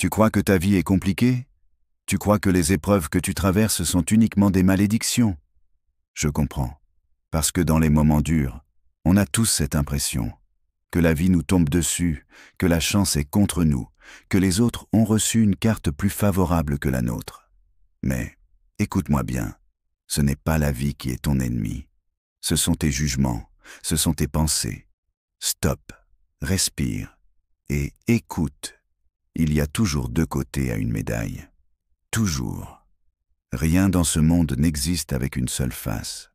Tu crois que ta vie est compliquée? Tu crois que les épreuves que tu traverses sont uniquement des malédictions? Je comprends. Parce que dans les moments durs, on a tous cette impression que la vie nous tombe dessus, que la chance est contre nous, que les autres ont reçu une carte plus favorable que la nôtre. Mais, écoute-moi bien, ce n'est pas la vie qui est ton ennemi. Ce sont tes jugements, ce sont tes pensées. Stop, respire et écoute. Il y a toujours deux côtés à une médaille. Toujours. Rien dans ce monde n'existe avec une seule face.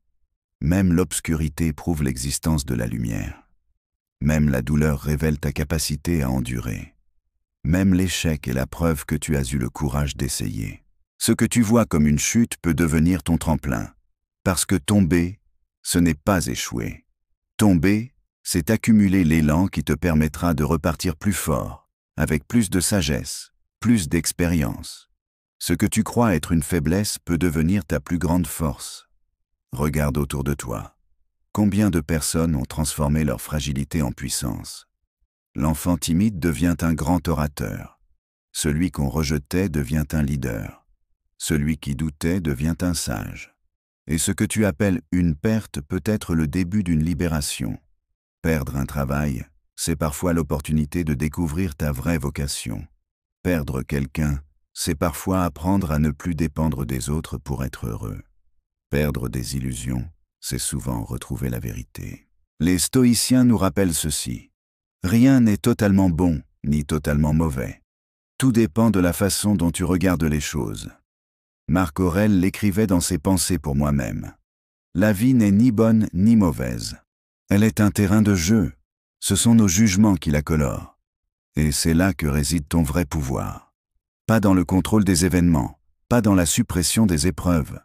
Même l'obscurité prouve l'existence de la lumière. Même la douleur révèle ta capacité à endurer. Même l'échec est la preuve que tu as eu le courage d'essayer. Ce que tu vois comme une chute peut devenir ton tremplin. Parce que tomber, ce n'est pas échouer. Tomber, c'est accumuler l'élan qui te permettra de repartir plus fort, avec plus de sagesse, plus d'expérience. Ce que tu crois être une faiblesse peut devenir ta plus grande force. Regarde autour de toi. Combien de personnes ont transformé leur fragilité en puissance? L'enfant timide devient un grand orateur. Celui qu'on rejetait devient un leader. Celui qui doutait devient un sage. Et ce que tu appelles une perte peut être le début d'une libération. Perdre un travail, c'est parfois l'opportunité de découvrir ta vraie vocation. Perdre quelqu'un, c'est parfois apprendre à ne plus dépendre des autres pour être heureux. Perdre des illusions, c'est souvent retrouver la vérité. Les stoïciens nous rappellent ceci. Rien n'est totalement bon, ni totalement mauvais. Tout dépend de la façon dont tu regardes les choses. Marc Aurèle l'écrivait dans ses Pensées pour moi-même. La vie n'est ni bonne ni mauvaise. Elle est un terrain de jeu. Ce sont nos jugements qui la colorent. Et c'est là que réside ton vrai pouvoir. Pas dans le contrôle des événements, pas dans la suppression des épreuves,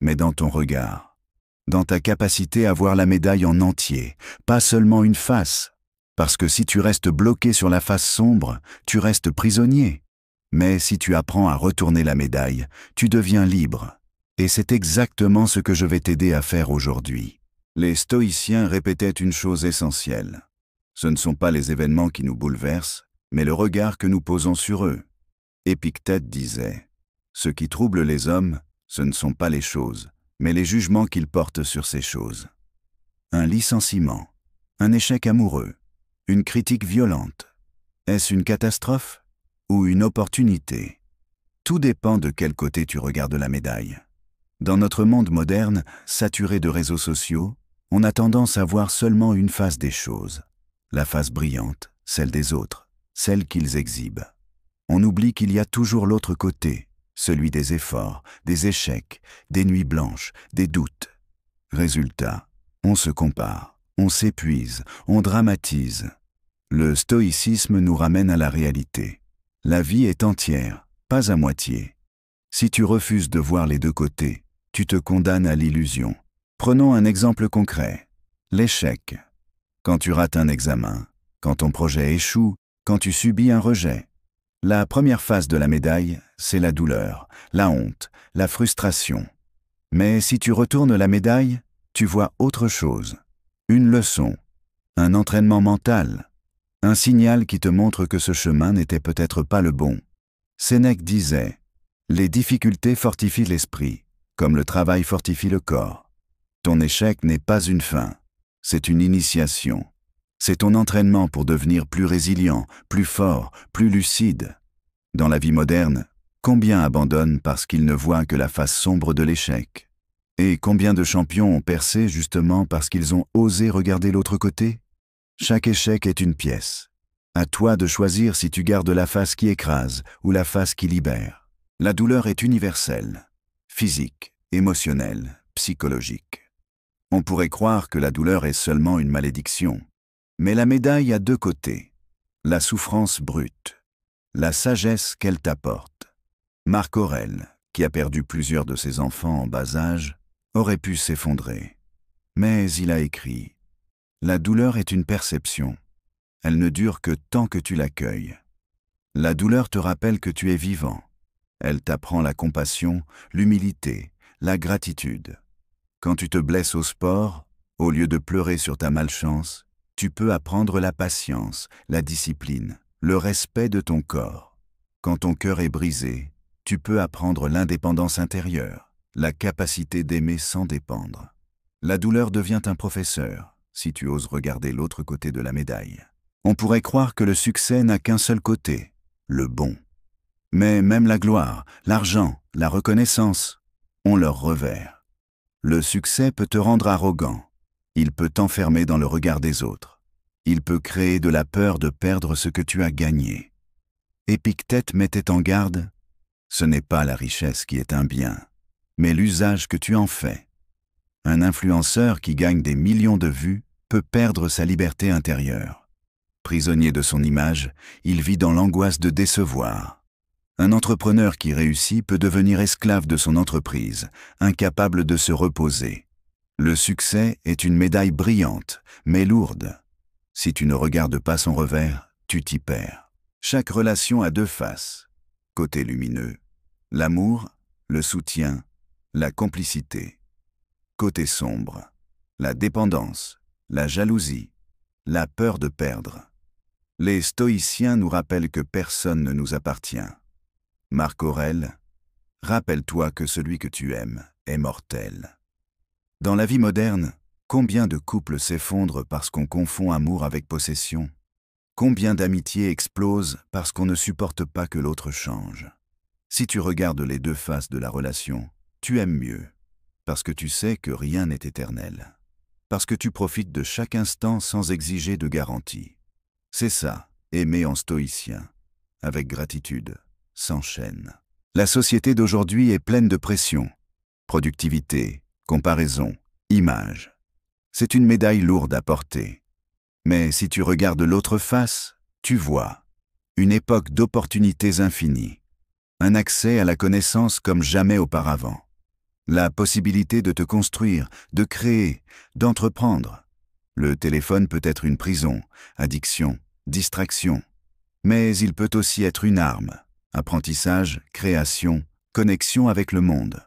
mais dans ton regard. Dans ta capacité à voir la médaille en entier, pas seulement une face. Parce que si tu restes bloqué sur la face sombre, tu restes prisonnier. Mais si tu apprends à retourner la médaille, tu deviens libre. Et c'est exactement ce que je vais t'aider à faire aujourd'hui. Les stoïciens répétaient une chose essentielle. Ce ne sont pas les événements qui nous bouleversent, mais le regard que nous posons sur eux. Épictète disait « Ce qui trouble les hommes, ce ne sont pas les choses, mais les jugements qu'ils portent sur ces choses. » Un licenciement, un échec amoureux, une critique violente. Est-ce une catastrophe ou une opportunité? Tout dépend de quel côté tu regardes la médaille. Dans notre monde moderne, saturé de réseaux sociaux, on a tendance à voir seulement une face des choses. La face brillante, celle des autres, celle qu'ils exhibent. On oublie qu'il y a toujours l'autre côté, celui des efforts, des échecs, des nuits blanches, des doutes. Résultat, on se compare, on s'épuise, on dramatise. Le stoïcisme nous ramène à la réalité. La vie est entière, pas à moitié. Si tu refuses de voir les deux côtés, tu te condamnes à l'illusion. Prenons un exemple concret. L'échec. Quand tu rates un examen, quand ton projet échoue, quand tu subis un rejet. La première face de la médaille, c'est la douleur, la honte, la frustration. Mais si tu retournes la médaille, tu vois autre chose. Une leçon, un entraînement mental, un signal qui te montre que ce chemin n'était peut-être pas le bon. Sénèque disait « Les difficultés fortifient l'esprit, comme le travail fortifie le corps. Ton échec n'est pas une fin, c'est une initiation. C'est ton entraînement pour devenir plus résilient, plus fort, plus lucide. » Dans la vie moderne, combien abandonnent parce qu'ils ne voient que la face sombre de l'échec? Et combien de champions ont percé justement parce qu'ils ont osé regarder l'autre côté? Chaque échec est une pièce. À toi de choisir si tu gardes la face qui écrase ou la face qui libère. La douleur est universelle, physique, émotionnelle, psychologique. On pourrait croire que la douleur est seulement une malédiction. Mais la médaille a deux côtés. La souffrance brute, la sagesse qu'elle t'apporte. Marc Aurèle, qui a perdu plusieurs de ses enfants en bas âge, aurait pu s'effondrer. Mais il a écrit « La douleur est une perception. Elle ne dure que tant que tu l'accueilles. La douleur te rappelle que tu es vivant. Elle t'apprend la compassion, l'humilité, la gratitude. Quand tu te blesses au sport, au lieu de pleurer sur ta malchance, tu peux apprendre la patience, la discipline, le respect de ton corps. Quand ton cœur est brisé, tu peux apprendre l'indépendance intérieure, la capacité d'aimer sans dépendre. La douleur devient un professeur, si tu oses regarder l'autre côté de la médaille. On pourrait croire que le succès n'a qu'un seul côté, le bon. Mais même la gloire, l'argent, la reconnaissance ont leur revers. Le succès peut te rendre arrogant. Il peut t'enfermer dans le regard des autres. Il peut créer de la peur de perdre ce que tu as gagné. Épictète mettait en garde, ce n'est pas la richesse qui est un bien, mais l'usage que tu en fais. Un influenceur qui gagne des millions de vues peut perdre sa liberté intérieure. Prisonnier de son image, il vit dans l'angoisse de décevoir. Un entrepreneur qui réussit peut devenir esclave de son entreprise, incapable de se reposer. Le succès est une médaille brillante, mais lourde. Si tu ne regardes pas son revers, tu t'y perds. Chaque relation a deux faces. Côté lumineux, l'amour, le soutien, la complicité. Côté sombre, la dépendance, la jalousie, la peur de perdre. Les stoïciens nous rappellent que personne ne nous appartient. Marc Aurèle, rappelle-toi que celui que tu aimes est mortel. Dans la vie moderne, combien de couples s'effondrent parce qu'on confond amour avec possession? Combien d'amitiés explosent parce qu'on ne supporte pas que l'autre change? Si tu regardes les deux faces de la relation, tu aimes mieux, parce que tu sais que rien n'est éternel, parce que tu profites de chaque instant sans exiger de garantie. C'est ça, aimer en stoïcien, avec gratitude, sans chaîne. La société d'aujourd'hui est pleine de pression, productivité, comparaison, image. C'est une médaille lourde à porter. Mais si tu regardes l'autre face, tu vois une époque d'opportunités infinies, un accès à la connaissance comme jamais auparavant, la possibilité de te construire, de créer, d'entreprendre. Le téléphone peut être une prison, addiction, distraction, mais il peut aussi être une arme, apprentissage, création, connexion avec le monde.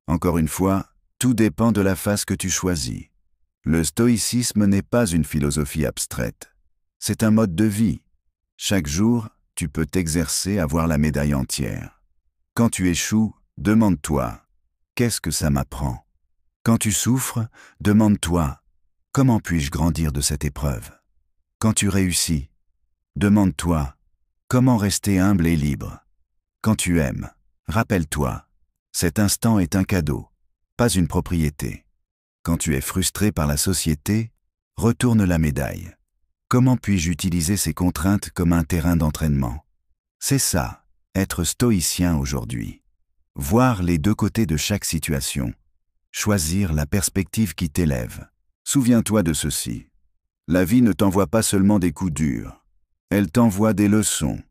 Encore une fois, tout dépend de la face que tu choisis. Le stoïcisme n'est pas une philosophie abstraite, c'est un mode de vie. Chaque jour, tu peux t'exercer à voir la médaille entière. Quand tu échoues, demande-toi, qu'est-ce que ça m'apprend? Quand tu souffres, demande-toi, comment puis-je grandir de cette épreuve? Quand tu réussis, demande-toi, comment rester humble et libre? Quand tu aimes, rappelle-toi, cet instant est un cadeau, pas une propriété. Quand tu es frustré par la société, retourne la médaille. Comment puis-je utiliser ces contraintes comme un terrain d'entraînement? C'est ça, être stoïcien aujourd'hui. Voir les deux côtés de chaque situation. Choisir la perspective qui t'élève. Souviens-toi de ceci. La vie ne t'envoie pas seulement des coups durs. Elle t'envoie des leçons.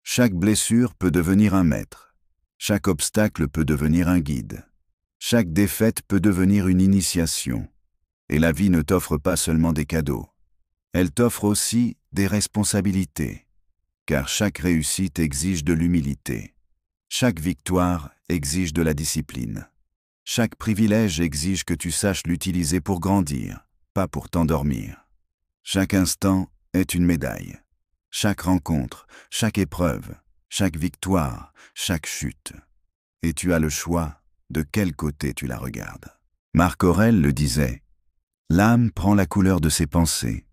Chaque blessure peut devenir un maître. Chaque obstacle peut devenir un guide. Chaque défaite peut devenir une initiation. Et la vie ne t'offre pas seulement des cadeaux. Elle t'offre aussi des responsabilités. Car chaque réussite exige de l'humilité. Chaque victoire exige de la discipline. Chaque privilège exige que tu saches l'utiliser pour grandir, pas pour t'endormir. Chaque instant est une médaille. Chaque rencontre, chaque épreuve, chaque victoire, chaque chute. Et tu as le choix de quel côté tu la regardes. Marc Aurèle le disait, « L'âme prend la couleur de ses pensées. »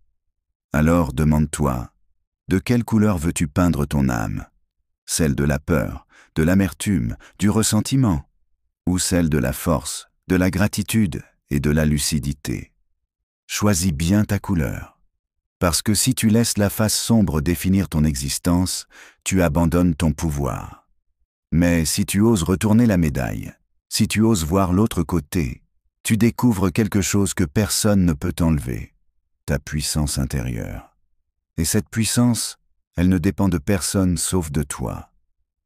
Alors demande-toi, de quelle couleur veux-tu peindre ton âme? Celle de la peur, de l'amertume, du ressentiment, ou celle de la force, de la gratitude et de la lucidité? Choisis bien ta couleur. Parce que si tu laisses la face sombre définir ton existence, tu abandonnes ton pouvoir. Mais si tu oses retourner la médaille, si tu oses voir l'autre côté, tu découvres quelque chose que personne ne peut t'enlever, ta puissance intérieure. Et cette puissance, elle ne dépend de personne sauf de toi.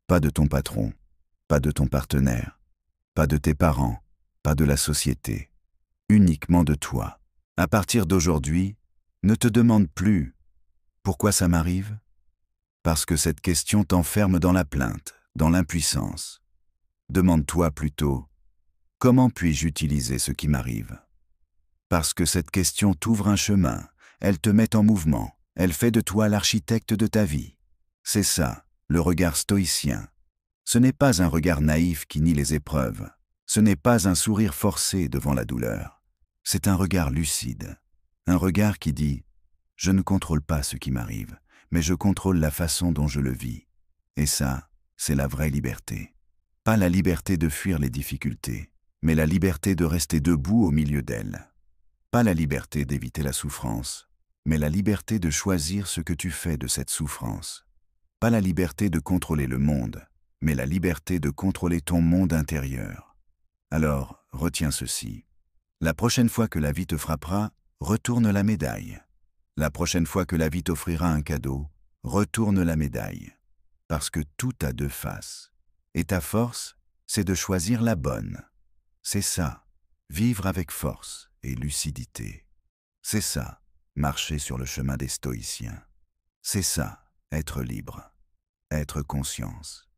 Pas de ton patron, pas de ton partenaire, pas de tes parents, pas de la société, uniquement de toi. À partir d'aujourd'hui, ne te demande plus « Pourquoi ça m'arrive ?» Parce que cette question t'enferme dans la plainte, dans l'impuissance. Demande-toi plutôt « Comment puis-je utiliser ce qui m'arrive ?» Parce que cette question t'ouvre un chemin, elle te met en mouvement, elle fait de toi l'architecte de ta vie. C'est ça, Le regard stoïcien. Ce n'est pas un regard naïf qui nie les épreuves. Ce n'est pas un sourire forcé devant la douleur. C'est un regard lucide. Un regard qui dit « Je ne contrôle pas ce qui m'arrive, mais je contrôle la façon dont je le vis. » Et ça, c'est la vraie liberté. Pas la liberté de fuir les difficultés, mais la liberté de rester debout au milieu d'elles. Pas la liberté d'éviter la souffrance, mais la liberté de choisir ce que tu fais de cette souffrance. Pas la liberté de contrôler le monde, mais la liberté de contrôler ton monde intérieur. Alors, retiens ceci. La prochaine fois que la vie te frappera, retourne la médaille. La prochaine fois que la vie t'offrira un cadeau, retourne la médaille. Parce que tout a deux faces. Et ta force, c'est de choisir la bonne. C'est ça, vivre avec force et lucidité. C'est ça, marcher sur le chemin des stoïciens. C'est ça, être libre, être conscience.